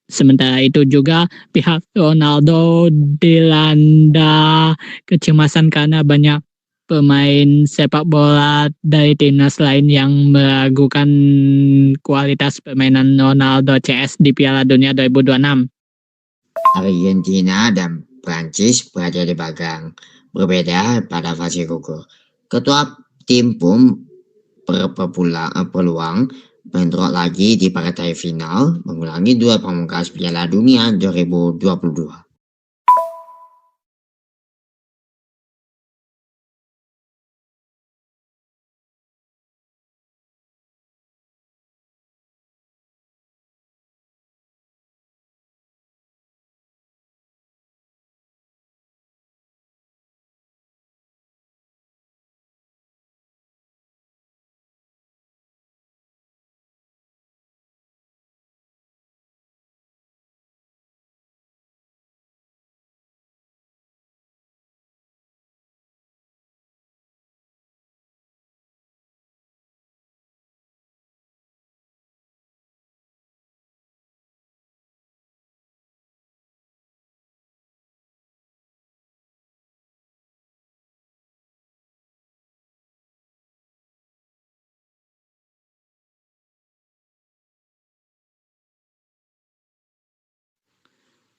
Sementara itu juga pihak Ronaldo dilanda kecemasan karena banyak pemain sepak bola dari timnas lain yang meragukan kualitas permainan Ronaldo CS di Piala Dunia 2026. Argentina dan Prancis berada di bagang berbeda pada fase gugur. Ketua tim pun berpeluang bentrok lagi di partai final, mengulangi dua pamungkas Piala Dunia 2022.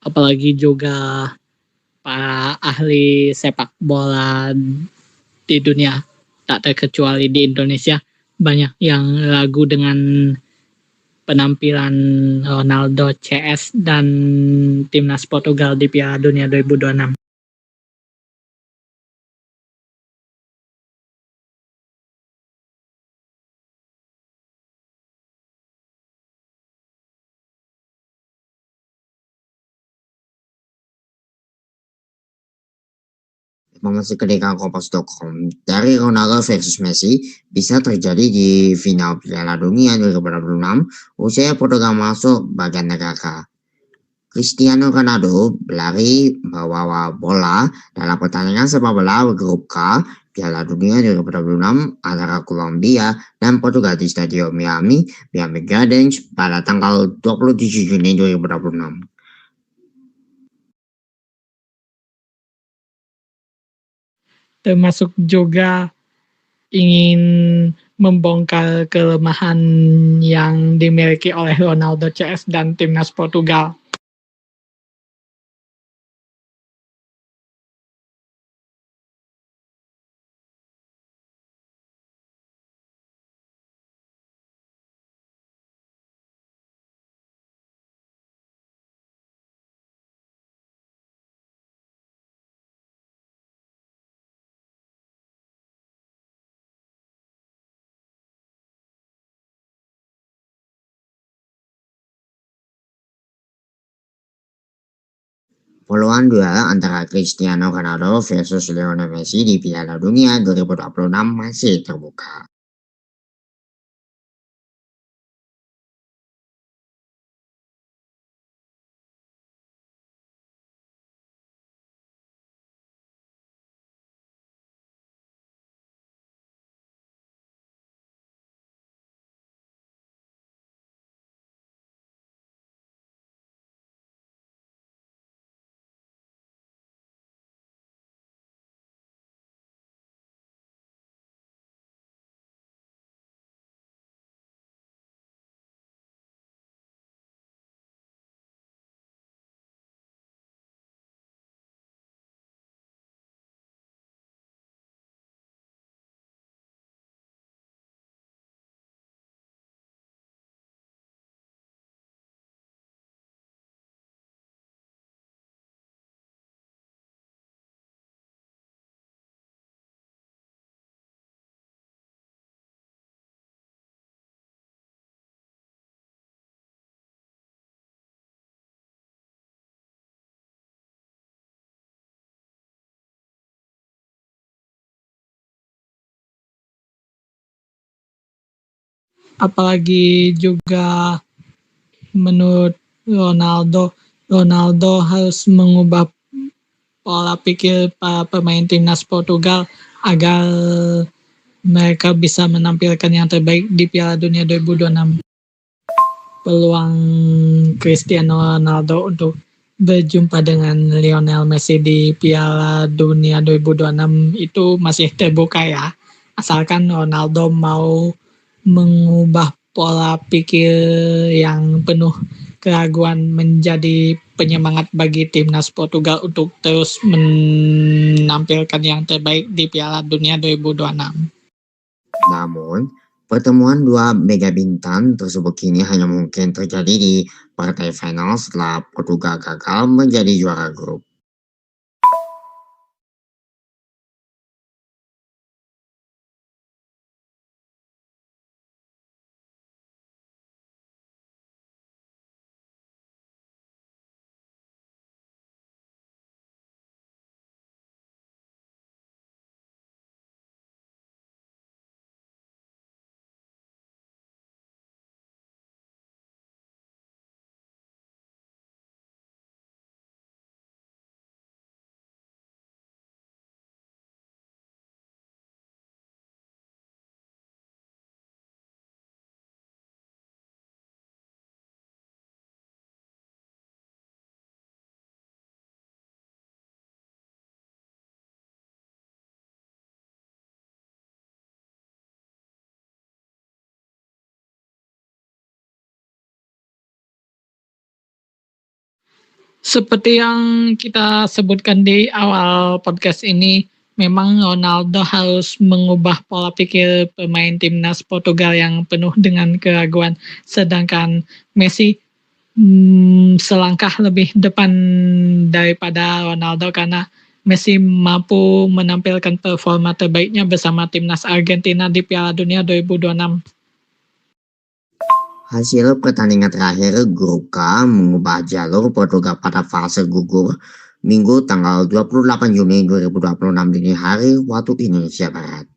Apalagi juga para ahli sepak bola di dunia, tak terkecuali di Indonesia, banyak yang ragu dengan penampilan Ronaldo CS dan timnas Portugal di Piala Dunia 2026. Informasi kedekaan Kompas.com dari Ronaldo versus Messi bisa terjadi di final Piala Dunia 2026 usai Portugal masuk bagian neraka. Cristiano Ronaldo berlari membawa bola dalam pertandingan sepak bola grup K Piala Dunia 2026 antara Kolombia dan Portugal di Stadion Miami Gardens pada tanggal 27 Juni 2026. Termasuk juga ingin membongkar kelemahan yang dimiliki oleh Ronaldo CS dan timnas Portugal. Peluang duel antara Cristiano Ronaldo versus Lionel Messi di Piala Dunia 2026 masih terbuka. Apalagi juga menurut Ronaldo harus mengubah pola pikir para pemain timnas Portugal agar mereka bisa menampilkan yang terbaik di Piala Dunia 2026. peluang Cristiano Ronaldo untuk berjumpa dengan Lionel Messi di Piala Dunia 2026 itu masih terbuka ya. Asalkan Ronaldo mau mengubah pola pikir yang penuh keraguan menjadi penyemangat bagi timnas Portugal untuk terus menampilkan yang terbaik di Piala Dunia 2026. Namun, pertemuan dua mega bintang tersebut kini hanya mungkin terjadi di partai final setelah Portugal gagal menjadi juara grup. Seperti yang kita sebutkan di awal podcast ini, memang Ronaldo harus mengubah pola pikir pemain timnas Portugal yang penuh dengan keraguan, sedangkan Messi selangkah lebih depan daripada Ronaldo karena Messi mampu menampilkan performa terbaiknya bersama timnas Argentina di Piala Dunia 2026. Hasil pertandingan terakhir grup K mengubah jalur Portugal pada fase gugur Minggu tanggal 28 Juni 2026 dini hari waktu Indonesia Barat.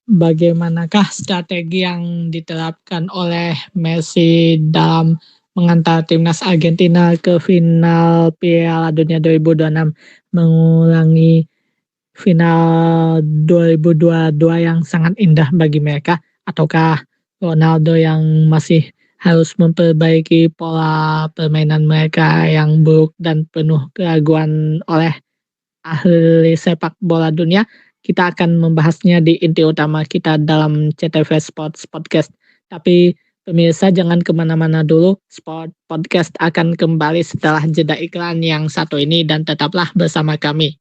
Bagaimanakah strategi yang diterapkan oleh Messi dalam mengantar timnas Argentina ke final Piala Dunia 2026, mengulangi final 2022 yang sangat indah bagi mereka, ataukah Ronaldo yang masih harus memperbaiki pola permainan mereka yang buruk dan penuh keraguan oleh ahli sepak bola dunia? Kita akan membahasnya di inti utama kita dalam CTV Sports Podcast. Tapi pemirsa jangan kemana-mana dulu, Sport Podcast akan kembali setelah jeda iklan yang satu ini dan tetaplah bersama kami.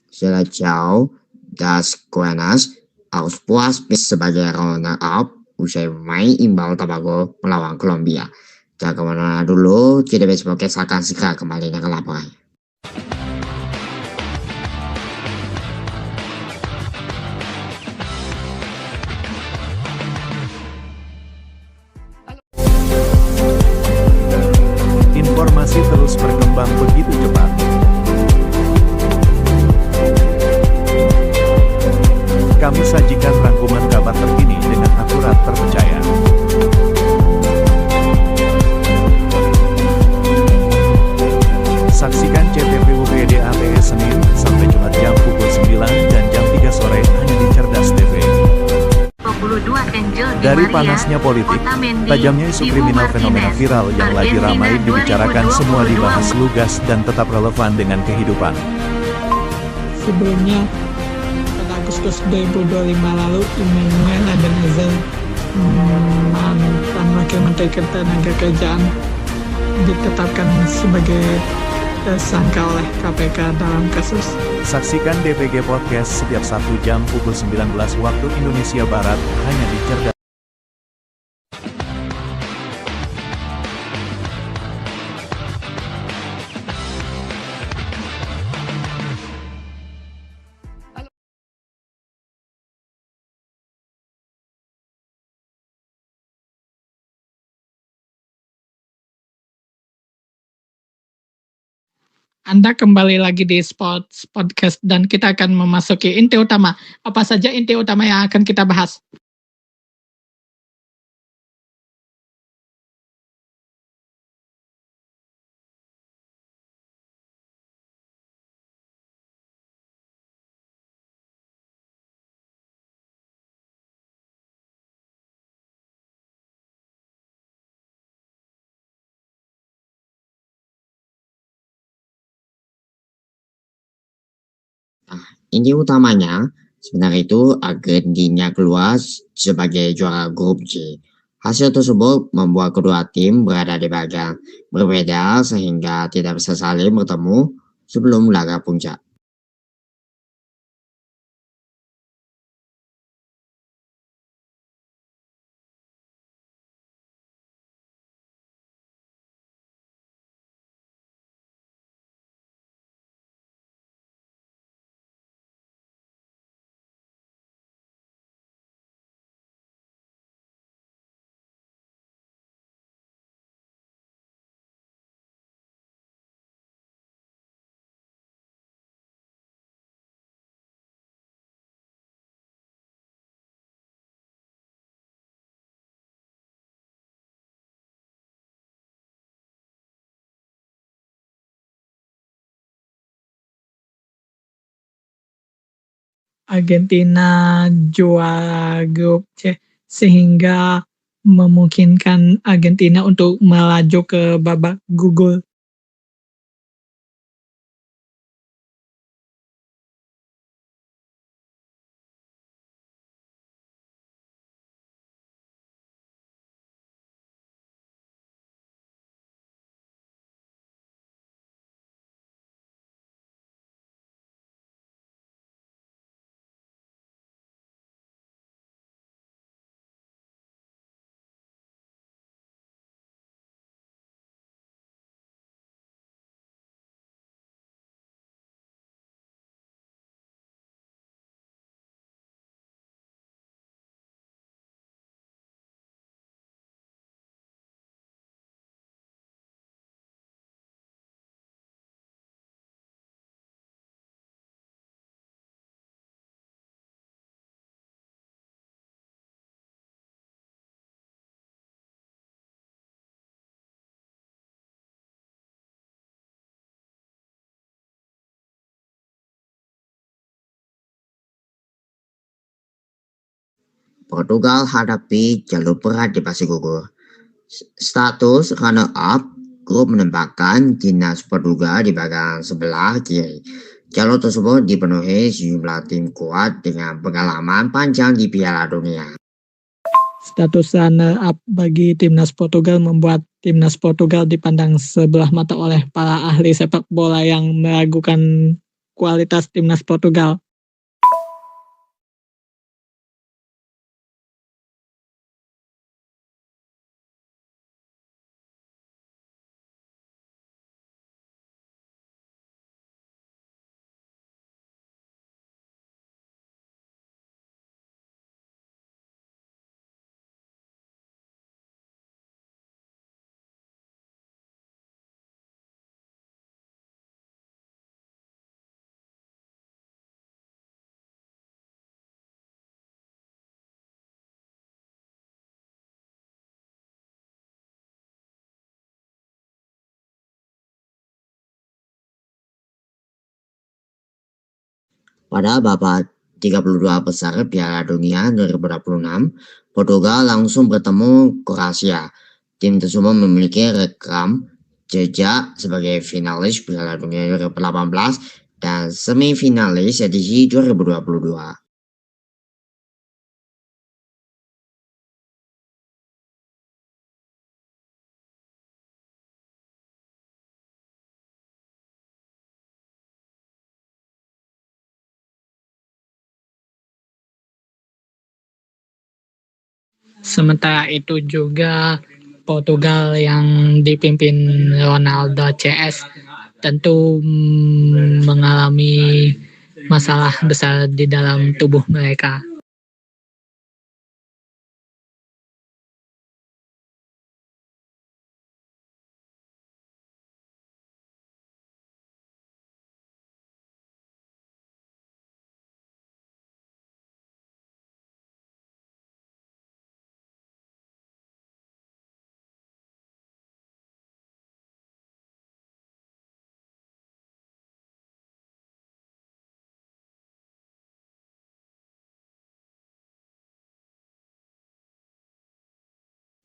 Seleção das Guianas aus puas sebagai runner-up usai bermain imbang Tobago melawan Kolombia. Jangan kemana-mana dulu, CTV Podcast akan segera kembali dengan laporannya. Informasi terus berkembang begitu cepat. Kami sajikan rangkuman kabar terkini dengan akurat terpercaya. Dari panasnya politik, tajamnya isu kriminal, fenomena viral yang lagi ramai dibicarakan semua dibahas lugas dan tetap relevan dengan kehidupan. Sebelumnya, pada Agustus 2025 lalu, Immanuel Ebenezer, mantan Wakil Menteri Ketenagakerjaan, ditetapkan sebagai tersangka oleh KPK dalam kasus. Saksikan DPG Podcast setiap 1 jam pukul 19 waktu Indonesia Barat, hanya di Cerdas. Anda kembali lagi di Sports Podcast dan kita akan memasuki inti utama. Apa saja inti utama yang akan kita bahas? Inti utamanya sebenarnya itu Argentina keluar sebagai juara grup G. Hasil tersebut membuat kedua tim berada di bagian berbeda sehingga tidak bisa saling bertemu sebelum laga puncak. Argentina juara grup C sehingga memungkinkan Argentina untuk melaju ke babak gugur. Portugal hadapi jalur berat di fase gugur. Status runner-up grup menempatkan timnas Portugal di bagian sebelah kiri. Jalur tersebut dipenuhi sejumlah tim kuat dengan pengalaman panjang di Piala Dunia. Status runner-up bagi timnas Portugal membuat timnas Portugal dipandang sebelah mata oleh para ahli sepak bola yang meragukan kualitas timnas Portugal. Pada babak 32 besar Piala Dunia 2026, Portugal langsung bertemu Kroasia. Tim tersebut memiliki rekam jejak sebagai finalis Piala Dunia 2018 dan semifinalis edisi 2022. Sementara itu juga Portugal yang dipimpin Ronaldo CS tentu mengalami masalah besar di dalam tubuh mereka.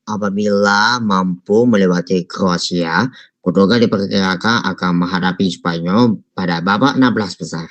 Apabila mampu melewati Kroasia, Portugal diperkirakan akan menghadapi Spanyol pada babak 16 besar.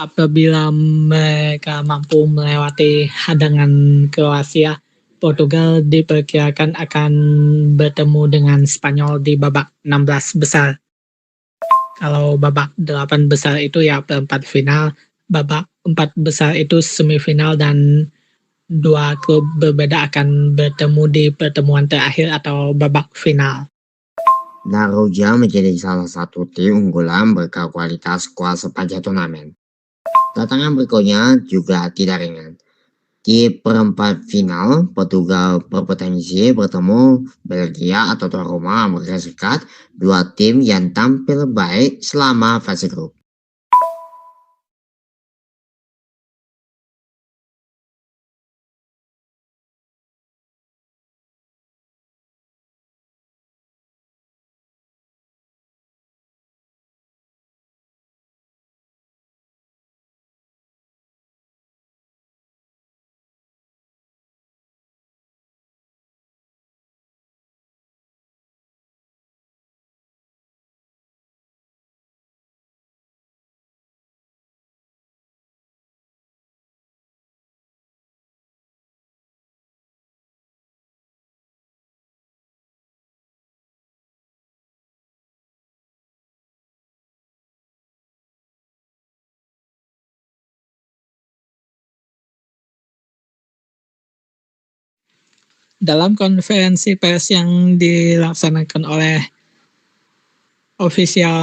Apabila mereka mampu melewati hadangan Kroasia, Portugal diperkirakan akan bertemu dengan Spanyol di babak 16 besar. Kalau babak 8 besar itu ya perempat final, babak 4 besar itu semifinal, dan dua klub berbeda akan bertemu di pertemuan terakhir atau babak final. Naruja menjadi salah satu tim unggulan berkualitas skuad sepanjang turnamen. Tantangan berikutnya juga tidak ringan. Di perempat final, Portugal berpotensi bertemu Belgia atau tuan rumah Amerika Serikat, dua tim yang tampil baik selama fase grup. Dalam konferensi pers yang dilaksanakan oleh ofisial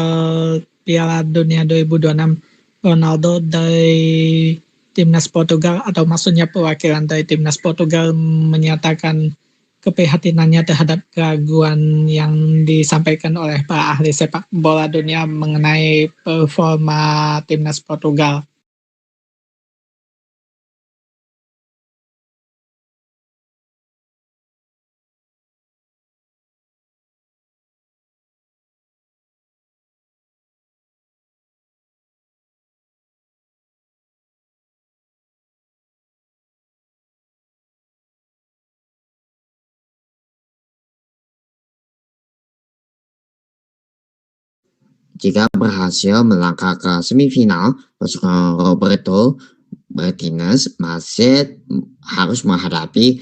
Piala Dunia 2026, Ronaldo dari timnas Portugal, atau maksudnya perwakilan dari timnas Portugal, menyatakan keprihatinannya terhadap keraguan yang disampaikan oleh para ahli sepak bola dunia mengenai performa timnas Portugal. Jika berhasil melangkah ke semifinal, pasukan Roberto Martinez masih harus menghadapi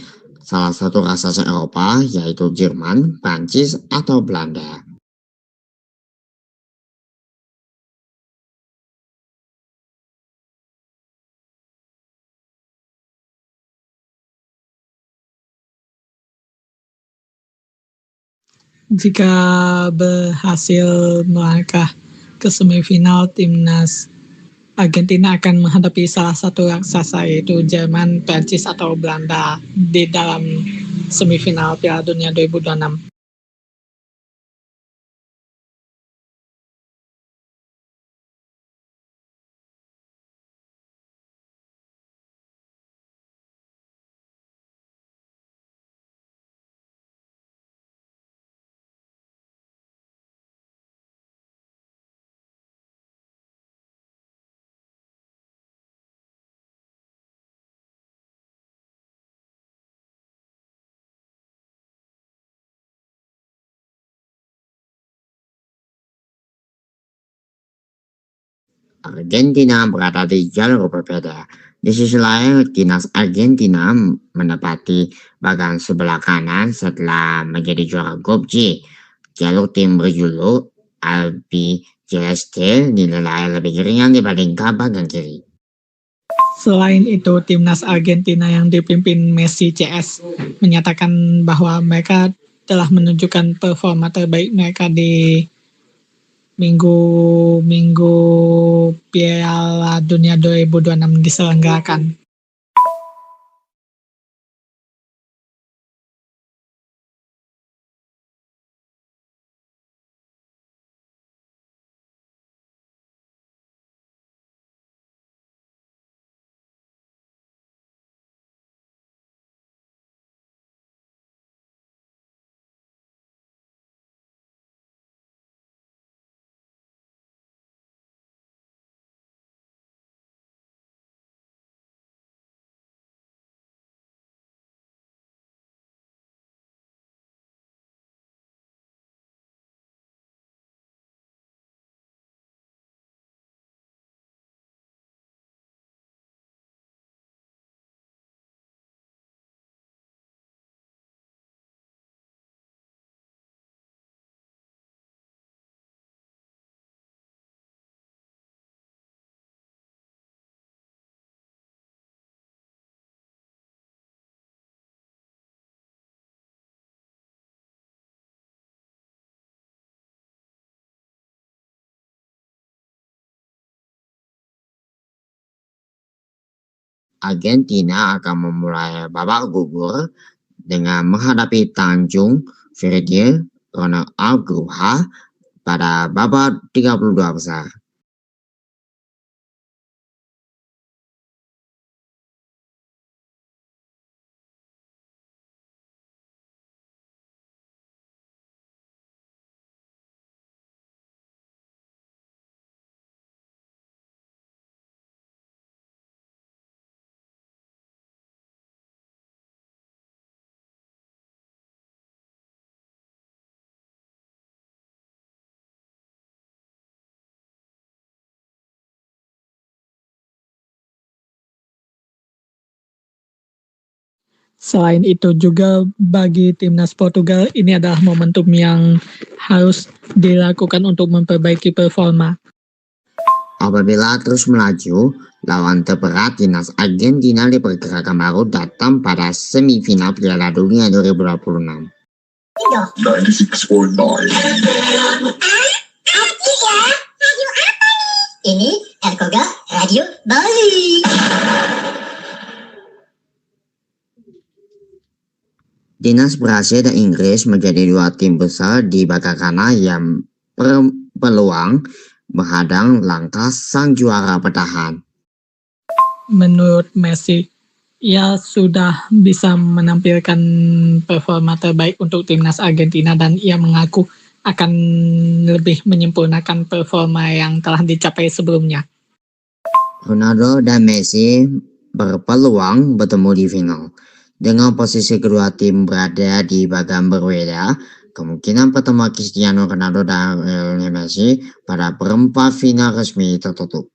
salah satu raksasa Eropa yaitu Jerman, Prancis, atau Belanda. Jika berhasil melangkah ke semifinal, timnas Argentina akan menghadapi salah satu raksasa yaitu Jerman, Prancis atau Belanda di dalam semifinal Piala Dunia 2026. Argentina berada di jalur berbeda. Di sisi lain, timnas Argentina menempati bagian sebelah kanan setelah menjadi juara grup G. Jalur tim berjuluk Albiceleste dinilai lebih ringan dibandingkan bagian kiri. Selain itu, timnas Argentina yang dipimpin Messi CS menyatakan bahwa mereka telah menunjukkan performa terbaik mereka di minggu Piala Dunia 2026 diselenggarakan. Argentina akan memulai babak gugur dengan menghadapi Tanjung Priok Ronald Arguha pada babak 32 besar. Selain itu juga bagi timnas Portugal ini adalah momentum yang harus dilakukan untuk memperbaiki performa. Apabila terus melaju, lawan terberat timnas Argentina diperkirakan baru datang pada semifinal Piala Dunia 2026. 96.9. Ini Erkoga Radio Bali. Timnas Brasil dan Inggris menjadi dua tim besar di bagian kanan yang berpeluang menghadang langkah sang juara bertahan. Menurut Messi, ia sudah bisa menampilkan performa terbaik untuk timnas Argentina dan ia mengaku akan lebih menyempurnakan performa yang telah dicapai sebelumnya. Ronaldo dan Messi berpeluang bertemu di final. Dengan posisi kedua tim berada di bagian berbeda, kemungkinan pertemuan Cristiano Ronaldo dan Lionel Messi pada perempat final resmi tertutup.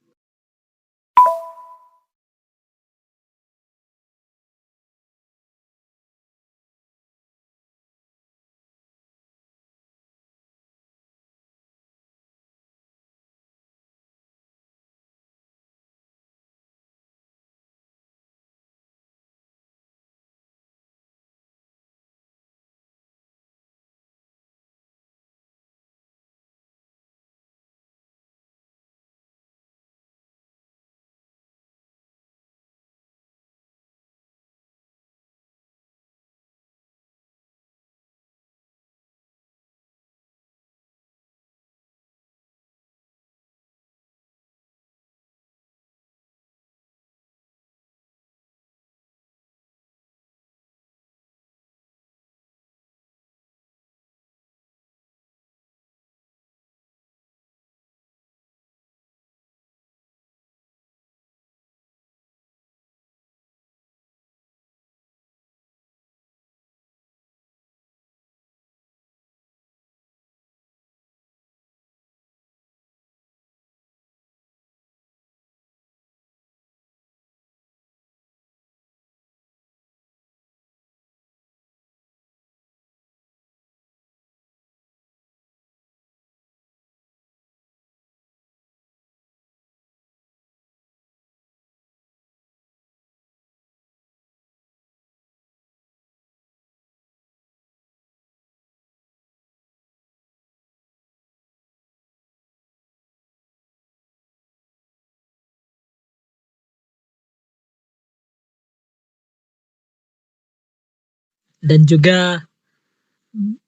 dan juga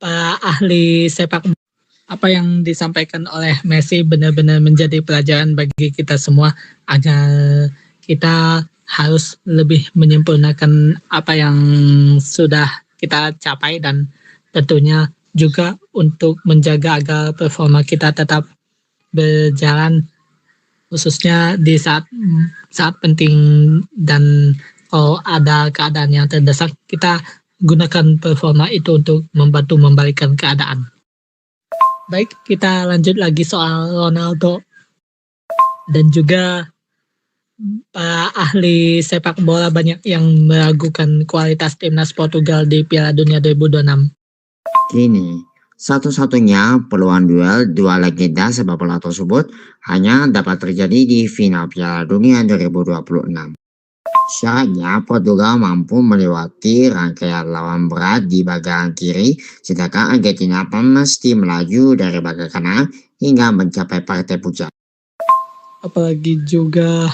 para ahli sepak bola. Apa yang disampaikan oleh Messi benar-benar menjadi pelajaran bagi kita semua agar kita harus lebih menyempurnakan apa yang sudah kita capai dan tentunya juga untuk menjaga agar performa kita tetap berjalan khususnya di saat saat penting dan kalau ada keadaan yang terdesak kita gunakan performa itu untuk membantu membalikkan keadaan. Baik, kita lanjut lagi soal Ronaldo dan juga para ahli sepak bola banyak yang meragukan kualitas timnas Portugal di Piala Dunia 2026. Kini, satu-satunya peluang duel dua legenda sepak bola tersebut hanya dapat terjadi di final Piala Dunia 2026. Syaratnya Portugal mampu melewati rangkaian lawan berat di bagian kiri, sedangkan Argentina mesti melaju dari bagian kanan hingga mencapai partai puncak. Apalagi juga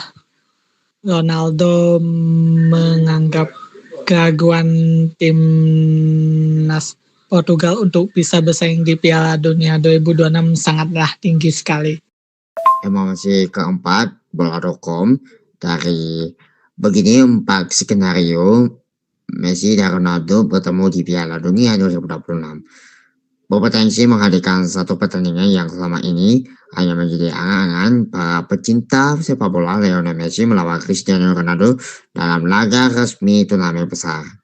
Ronaldo menganggap keraguan timnas Portugal untuk bisa bersaing di Piala Dunia 2026 sangatlah tinggi sekali. Emosi keempat, bola.com dari begini 4 skenario Messi dan Ronaldo bertemu di Piala Dunia 2026. Berpotensi menghadirkan satu pertandingan yang selama ini hanya menjadi angan-angan para pecinta sepak bola. Lionel Messi melawan Cristiano Ronaldo dalam laga resmi turnamen besar.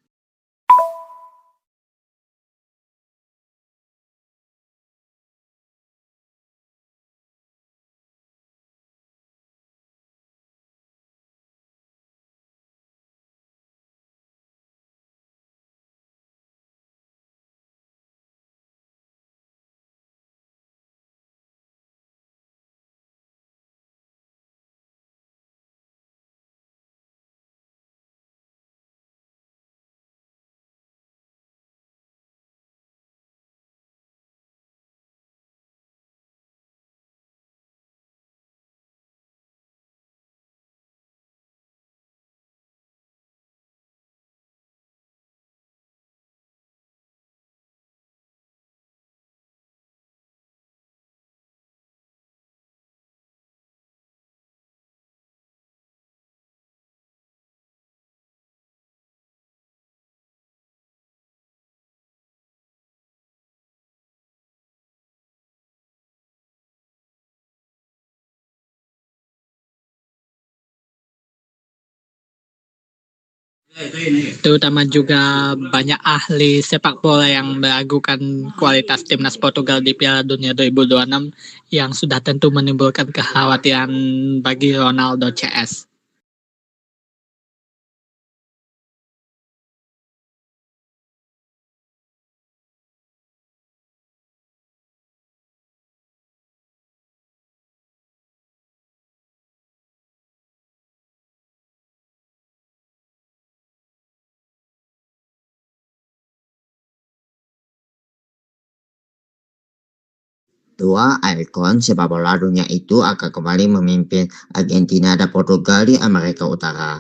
Terutama juga banyak ahli sepak bola yang meragukan kualitas timnas Portugal di Piala Dunia 2026 yang sudah tentu menimbulkan kekhawatiran bagi Ronaldo CS. Dua ikon sepak bola dunia itu akan kembali memimpin Argentina dan Portugal di Amerika Utara.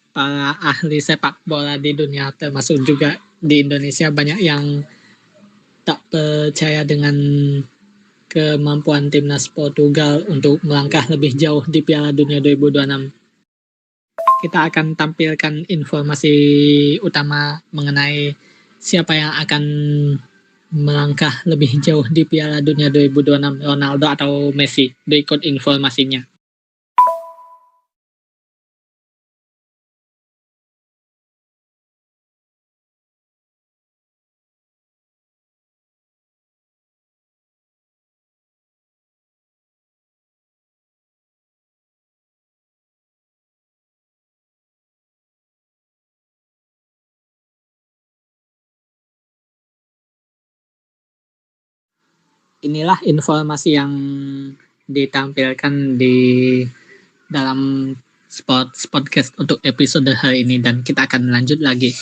Para ahli sepak bola di dunia termasuk juga di Indonesia banyak yang tak percaya dengan kemampuan timnas Portugal untuk melangkah lebih jauh di Piala Dunia 2026. Kita akan tampilkan informasi utama mengenai siapa yang akan melangkah lebih jauh di Piala Dunia 2026, Ronaldo atau Messi. Berikut informasinya. Inilah informasi yang ditampilkan di dalam podcast untuk episode hari ini, dan kita akan lanjut lagi.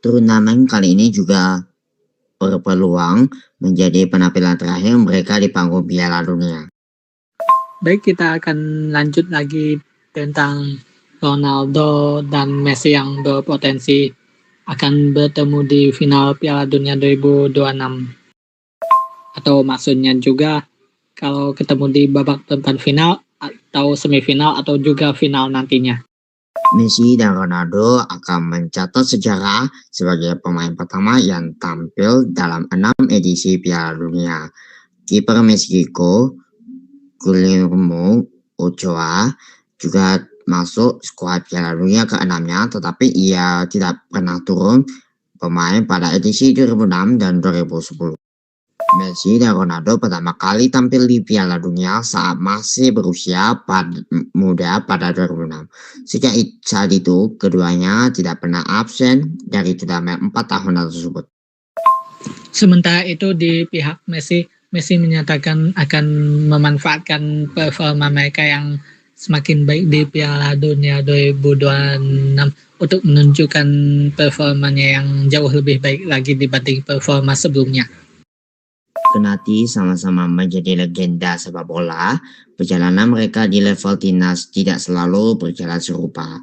Turnamen kali ini juga berpeluang menjadi penampilan terakhir mereka di panggung Piala Dunia. Baik, kita akan lanjut lagi tentang Ronaldo dan Messi yang berpotensi akan bertemu di final Piala Dunia 2026. Atau maksudnya juga kalau ketemu di babak perempat final atau semifinal atau juga final nantinya. Messi dan Ronaldo akan mencatat sejarah sebagai pemain pertama yang tampil dalam 6 edisi Piala Dunia. Kiper Meksiko, Guillermo Ochoa, juga masuk skuad Piala Dunia ke-6-nya, tetapi ia tidak pernah turun pemain pada edisi 2006 dan 2010. Messi dan Ronaldo pertama kali tampil di Piala Dunia saat masih berusia muda pada 2006. Sejak saat itu, keduanya tidak pernah absen dari turnamen 4 tahunan tersebut. Sementara itu di pihak Messi menyatakan akan memanfaatkan performa mereka yang semakin baik di Piala Dunia 2026 untuk menunjukkan performanya yang jauh lebih baik lagi dibanding performa sebelumnya. Kendati sama-sama menjadi legenda sepak bola, perjalanan mereka di level timnas tidak selalu berjalan serupa.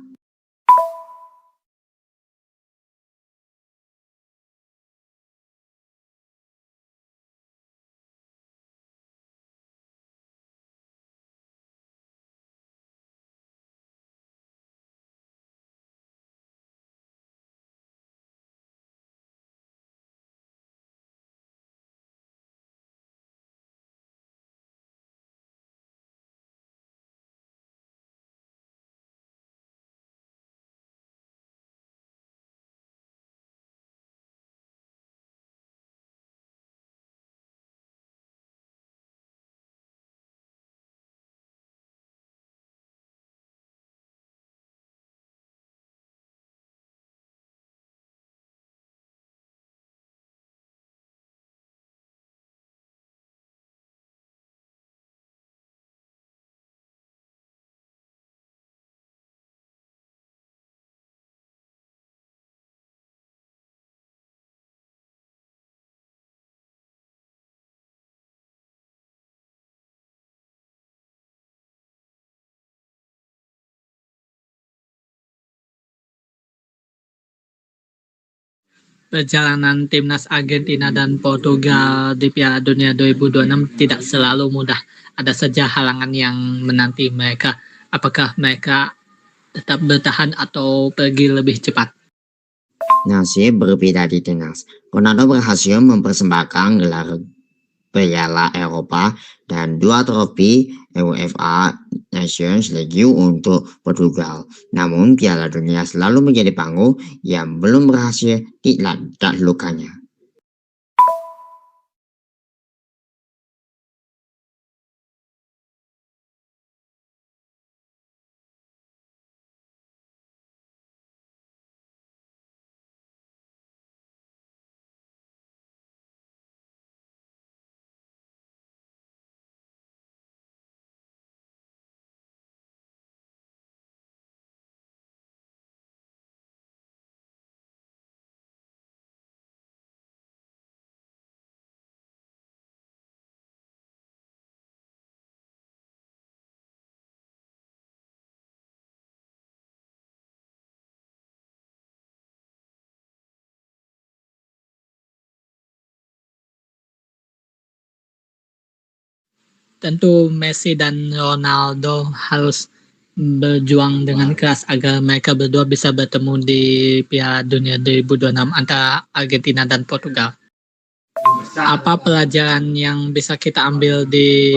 Perjalanan timnas Argentina dan Portugal di Piala Dunia 2026 tidak selalu mudah. Ada saja halangan yang menanti mereka. Apakah mereka tetap bertahan atau pergi lebih cepat? Nasib berbeda di timnas. Ronaldo berhasil mempersembahkan gelar Piala Eropa dan 2 trofi UEFA Nations League untuk Portugal. Namun Piala Dunia selalu menjadi panggung yang belum berhasil ditaklukkannya. Tentu Messi dan Ronaldo harus berjuang dengan keras agar mereka berdua bisa bertemu di Piala Dunia 2026 antara Argentina dan Portugal. Apa pelajaran yang bisa kita ambil di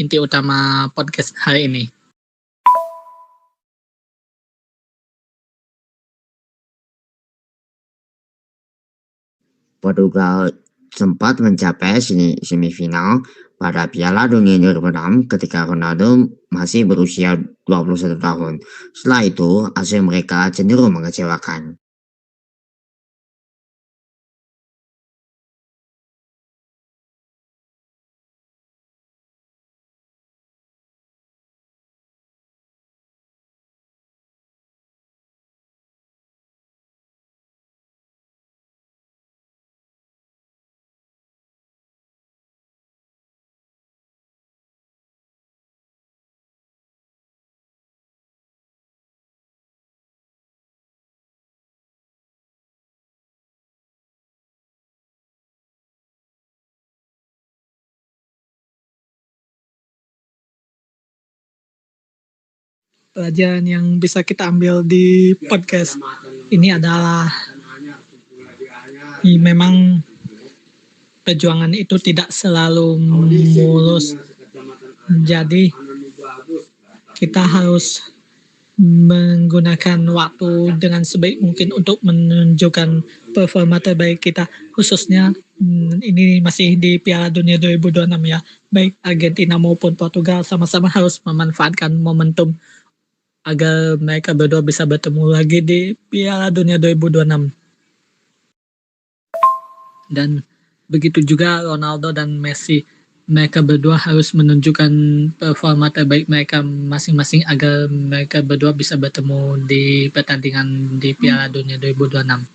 inti utama podcast hari ini? Portugal sempat mencapai semifinal pada Piala Dunia 2006 ketika Ronaldo masih berusia 21 tahun. Setelah itu, hasil mereka cenderung mengecewakan. Pelajaran yang bisa kita ambil di podcast ini adalah memang perjuangan itu tidak selalu mulus. Jadi kita harus menggunakan waktu dengan sebaik mungkin untuk menunjukkan performa terbaik kita, khususnya ini masih di Piala Dunia 2026 ya. Baik Argentina maupun Portugal sama-sama harus memanfaatkan momentum agar mereka berdua bisa bertemu lagi di Piala Dunia 2026. Dan begitu juga Ronaldo dan Messi, mereka berdua harus menunjukkan performa terbaik mereka masing-masing agar mereka berdua bisa bertemu di pertandingan di Piala Dunia 2026.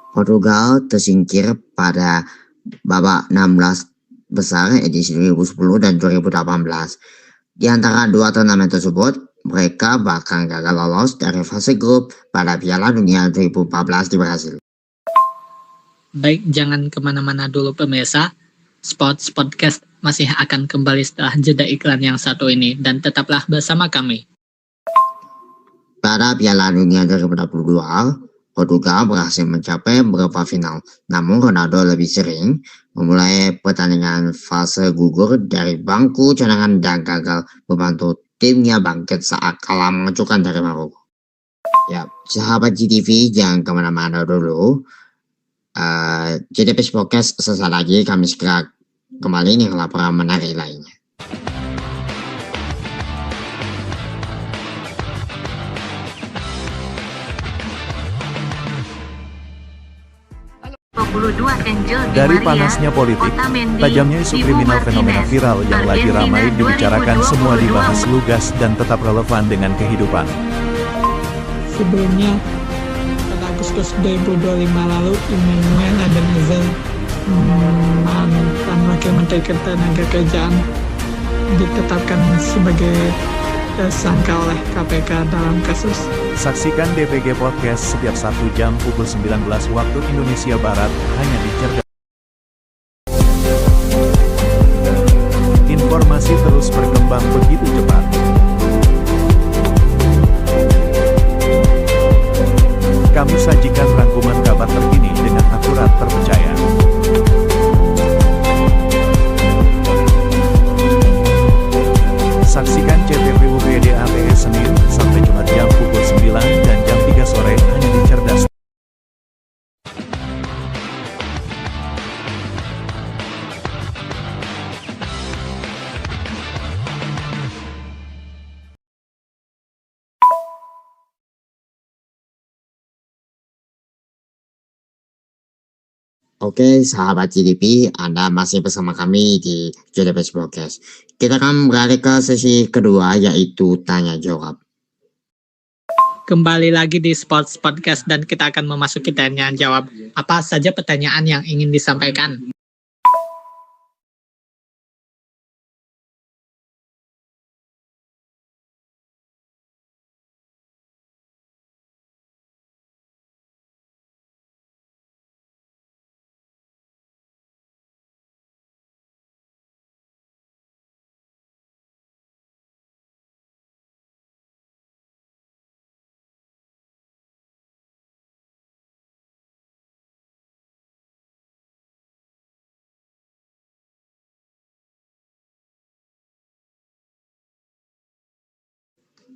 Portugal tersingkir pada babak 16 besar edisi 2010 dan 2018. Di antara dua turnamen tersebut, mereka bahkan gagal lolos dari fase grup pada Piala Dunia 2014 di Brasil. Baik, jangan kemana-mana dulu pemirsa. Sports Podcast masih akan kembali setelah jeda iklan yang satu ini, dan tetaplah bersama kami. Pada Piala Dunia 2022, Portugal berhasil mencapai beberapa final, namun Ronaldo lebih sering memulai pertandingan fase gugur dari bangku cadangan dan gagal membantu timnya bangkit saat kalah mengejutkan dari Maroko. Ya, sahabat GTV jangan kemana-mana dulu. GTP Podcast sesaat lagi kami segera kembali dengan laporan menarik lainnya. Dari panasnya politik, tajamnya isu kriminal fenomena viral yang lagi ramai dibicarakan semua dibahas lugas dan tetap relevan dengan kehidupan. Sebelumnya, pada Agustus 2025 lalu, Immanuel Ebenezer, mantan Wakil Menteri Ketenagakerjaan, ditetapkan sebagai tersangka oleh KPK dalam kasus. Saksikan DPG Podcast setiap Sabtu jam pukul 19 waktu Indonesia Barat, hanya di Cerdas. Informasi terus berkembang begitu cepat. Kami sajikan rangkuman kabar terkini dengan akurat terpercaya. Saksikan CTV UGD ATS Senin sampai Jumat jam pukul 9 dan jam 3 sore hanya di Cerdas. Oke, sahabat GDP, Anda masih bersama kami di GDP Podcast. Kita akan beralih ke sesi kedua, yaitu tanya jawab. Kembali lagi di Sports Podcast dan kita akan memasuki tanya jawab. Apa saja pertanyaan yang ingin disampaikan?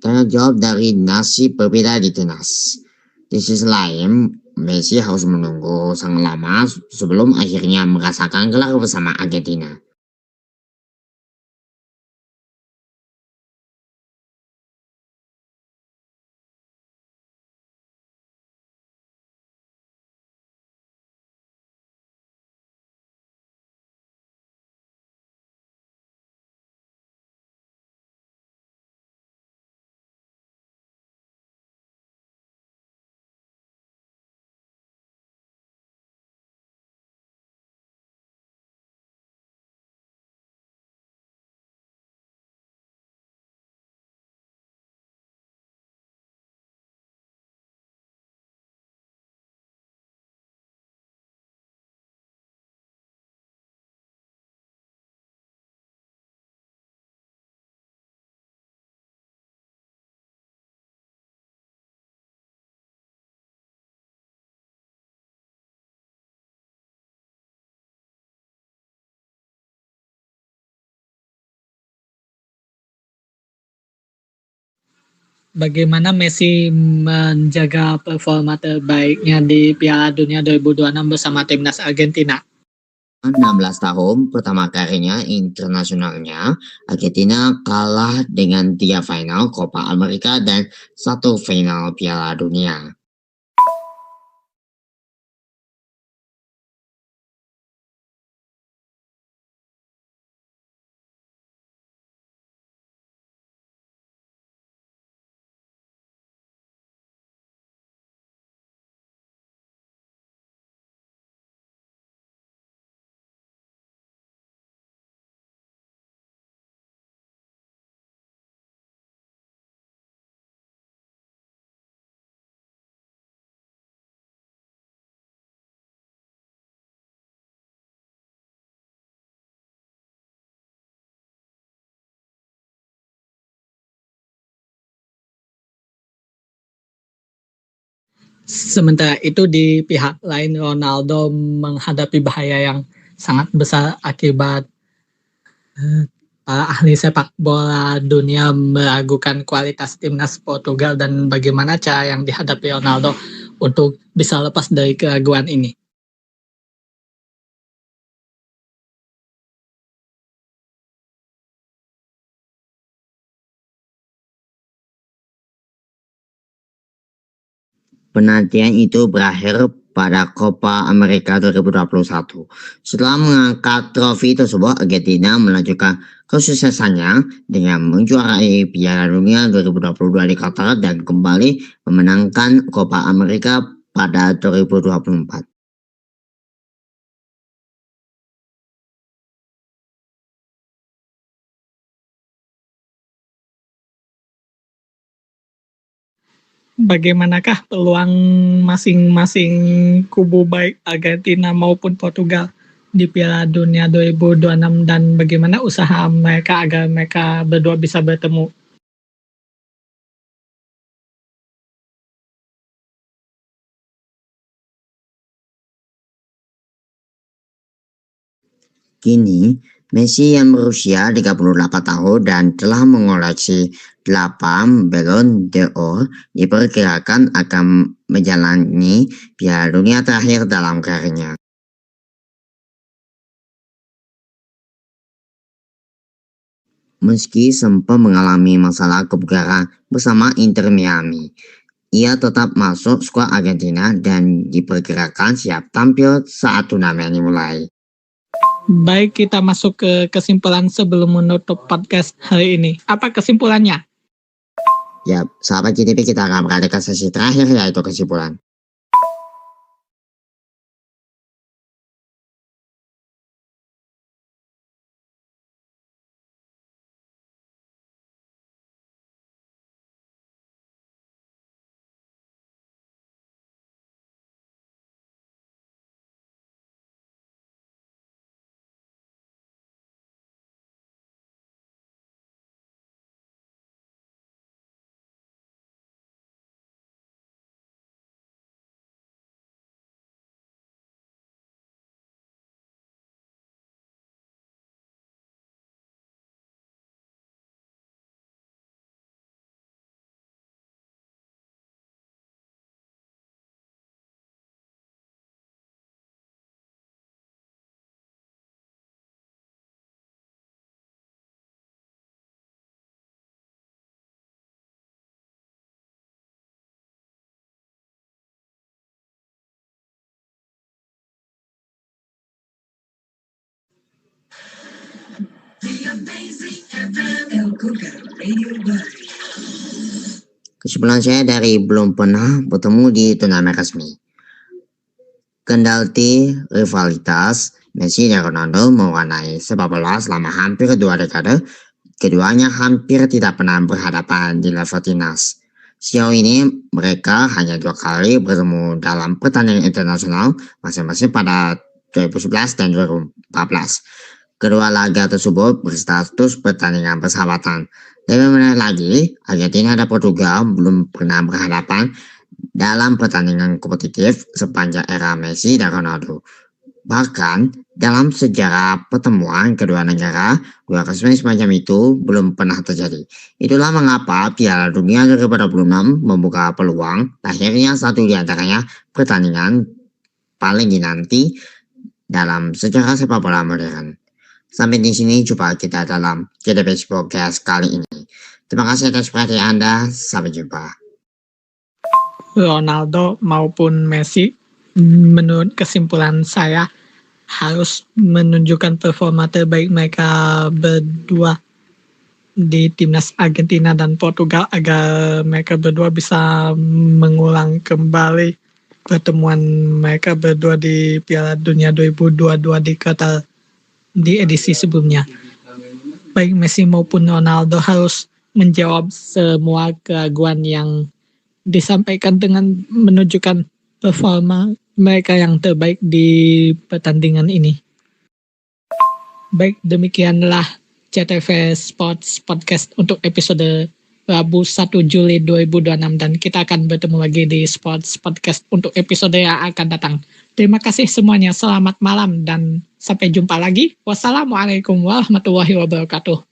Tanggung jawab dari nasib berbeda di timnas. Di sisi lain, Messi harus menunggu sangat lama sebelum akhirnya merasakan gelar bersama Argentina. Bagaimana Messi menjaga performa terbaiknya di Piala Dunia 2026 bersama timnas Argentina? 16 tahun pertama karirnya internasionalnya, Argentina kalah dengan 3 final Copa America dan 1 final Piala Dunia. Sementara itu di pihak lain Ronaldo menghadapi bahaya yang sangat besar akibat para ahli sepak bola dunia meragukan kualitas timnas Portugal dan bagaimana cara yang dihadapi Ronaldo untuk bisa lepas dari keraguan ini. Penantian itu berakhir pada Copa America 2021. Setelah mengangkat trofi tersebut, Argentina melanjutkan kesuksesannya dengan menjuarai Piala Dunia 2022 di Qatar dan kembali memenangkan Copa America pada 2024. Bagaimanakah peluang masing-masing kubu baik Argentina maupun Portugal di Piala Dunia 2026 dan bagaimana usaha mereka agar mereka berdua bisa bertemu? Kini, Messi yang berusia 38 tahun dan telah mengoleksi 8 Ballon d'Or diperkirakan akan menjalani Piala Dunia terakhir dalam karirnya. Meski sempat mengalami masalah kebugaran bersama Inter Miami, ia tetap masuk skuad Argentina dan diperkirakan siap tampil saat turnamen dimulai. Baik, kita masuk ke kesimpulan sebelum menutup podcast hari ini. Apa kesimpulannya? Ya, sahabat GTP, kita akan mengadakan sesi terakhir, yaitu kesimpulan. Kesimpulan saya dari belum pernah bertemu di turnamen resmi. Kendati rivalitas Messi dan Ronaldo mewarnai sepak bola selama hampir 2 dekade, keduanya hampir tidak pernah berhadapan di level timnas. Sejauh ini mereka hanya 2 kali bertemu dalam pertandingan internasional masing-masing pada 2011 dan 2014. Kedua laga tersebut berstatus pertandingan persahabatan. Lebih menarik lagi, Argentina dan Portugal belum pernah berhadapan dalam pertandingan kompetitif sepanjang era Messi dan Ronaldo. Bahkan dalam sejarah pertemuan kedua negara, 2 resmi semacam itu belum pernah terjadi. Itulah mengapa Piala Dunia 2026 membuka peluang lahirnya satu di antaranya pertandingan paling dinanti dalam sejarah sepak bola modern. Sampai di sini jumpa kita dalam KDBS Podcast kali ini. Terima kasih atas perhatian Anda. Sampai jumpa. Ronaldo maupun Messi, menurut kesimpulan saya, harus menunjukkan performa terbaik mereka berdua di timnas Argentina dan Portugal agar mereka berdua bisa mengulang kembali pertemuan mereka berdua di Piala Dunia 2022 di Qatar di edisi sebelumnya. Baik Messi maupun Ronaldo harus menjawab semua keraguan yang disampaikan dengan menunjukkan performa mereka yang terbaik di pertandingan ini. Baik, demikianlah CTV Sports Podcast untuk episode Rabu 1 Juli 2026 dan kita akan bertemu lagi di Sports Podcast untuk episode yang akan datang. Terima kasih semuanya, selamat malam dan sampai jumpa lagi. Wassalamualaikum warahmatullahi wabarakatuh.